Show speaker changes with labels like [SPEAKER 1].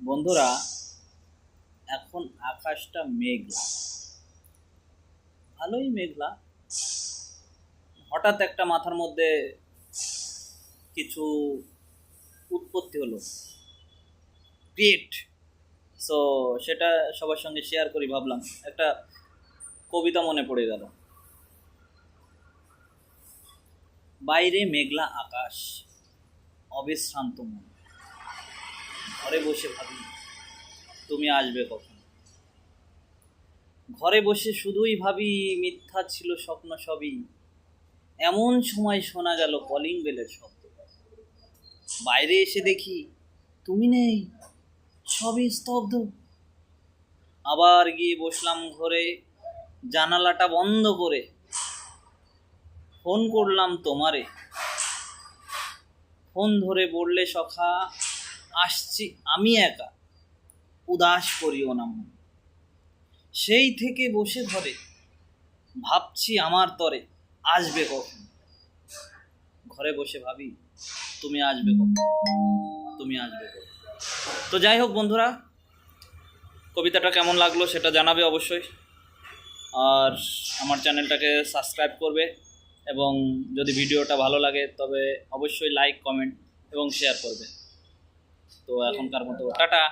[SPEAKER 1] বন্ধুরা, এখন আকাশটা মেঘলা, ভালোই মেঘলা। হঠাৎ একটা মাথার মধ্যে কিছু উৎপত্তি হলো, ক্রিয়েট। সো সেটা সবার সঙ্গে শেয়ার করি ভাবলাম। একটা কবিতা মনে পড়ে গেল। বাইরে মেঘলা আকাশ, অবিশ্রান্ত মন, ঘরে বসে ভাবি তুমি আসবে কখন। ঘরে বসে শুধুই ভাবি মিথ্যা ছিল স্বপ্ন সবই। এমন সময় শোনা গেল কলিং বেলের শব্দ। বাইরে এসে দেখি তুমি নেই, সবই স্তব্ধ। আবার গিয়ে বসলাম ঘরে, জানালাটা বন্ধ করে। ফোন করলাম তোমারে, ফোন ধরে বললে সখা আসছি আমি একা, উদাস করিও না মন। সেই থেকে বসে ঘরে ভাবছি আমার তরে আসবে কখন। ঘরে বসে ভাবি তুমি আসবে কখন, তুমি আসবে কখন। তো যাই হোক বন্ধুরা, কবিতাটা কেমন লাগলো সেটা জানাবে অবশ্যই। আর আমার চ্যানেলটাকে সাবস্ক্রাইব করবে, এবং যদি ভিডিওটা ভালো লাগে তবে অবশ্যই লাইক, কমেন্ট এবং শেয়ার করবে। তো এখনকার মতো টাটা।